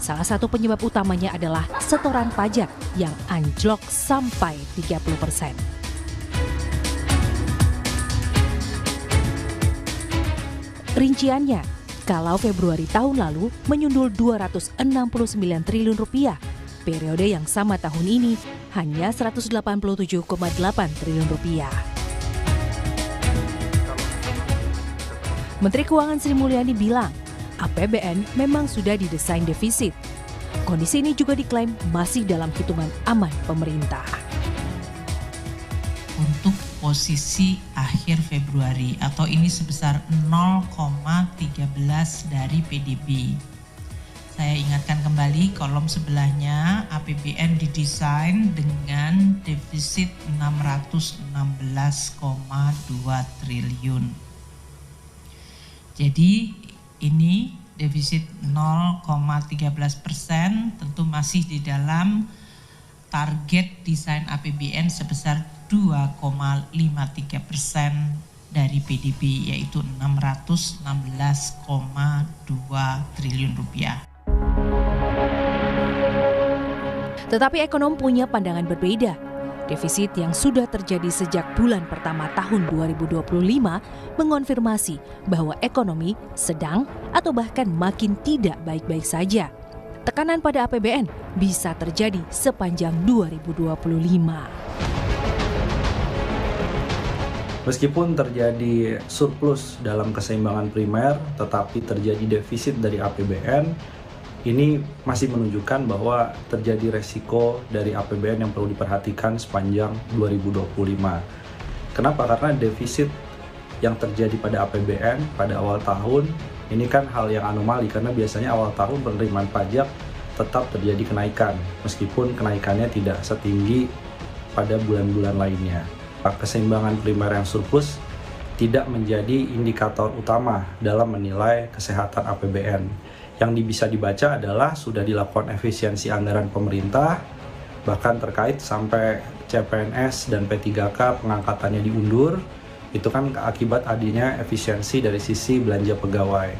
Salah satu penyebab utamanya adalah setoran pajak yang anjlok sampai 30%. Rinciannya, kalau Februari tahun lalu menyundul 269 triliun rupiah, periode yang sama tahun ini hanya 187,8 triliun rupiah. Menteri Keuangan Sri Mulyani bilang, APBN memang sudah didesain defisit. Kondisi ini juga diklaim masih dalam hitungan aman pemerintah. Untuk posisi akhir Februari atau ini sebesar 0,13 dari PDB. Saya ingatkan kembali kolom sebelahnya, APBN didesain dengan defisit 616,2 triliun. Jadi ini defisit 0,13% tentu masih di dalam target desain APBN sebesar 2,53% dari PDB, yaitu 616,2 triliun rupiah. Tetapi ekonom punya pandangan berbeda. Defisit yang sudah terjadi sejak bulan pertama tahun 2025 mengonfirmasi bahwa ekonomi sedang atau bahkan makin tidak baik-baik saja. Tekanan pada APBN bisa terjadi sepanjang 2025. Meskipun terjadi surplus dalam keseimbangan primer, tetapi terjadi defisit dari APBN, ini masih menunjukkan bahwa terjadi resiko dari APBN yang perlu diperhatikan sepanjang 2025. Kenapa? Karena defisit yang terjadi pada APBN pada awal tahun, ini kan hal yang anomali karena biasanya awal tahun penerimaan pajak tetap terjadi kenaikan, meskipun kenaikannya tidak setinggi pada bulan-bulan lainnya. Keseimbangan primer yang surplus tidak menjadi indikator utama dalam menilai kesehatan APBN. Yang bisa dibaca adalah sudah dilakukan efisiensi anggaran pemerintah, bahkan terkait sampai CPNS dan P3K pengangkatannya diundur, itu kan akibat adanya efisiensi dari sisi belanja pegawai.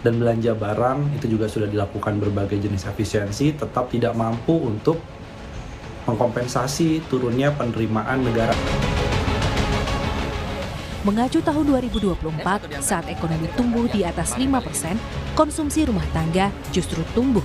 Dan belanja barang itu juga sudah dilakukan berbagai jenis efisiensi, tetap tidak mampu untuk mengkompensasi turunnya penerimaan negara. Mengacu tahun 2024, saat ekonomi tumbuh di atas 5%, konsumsi rumah tangga justru tumbuh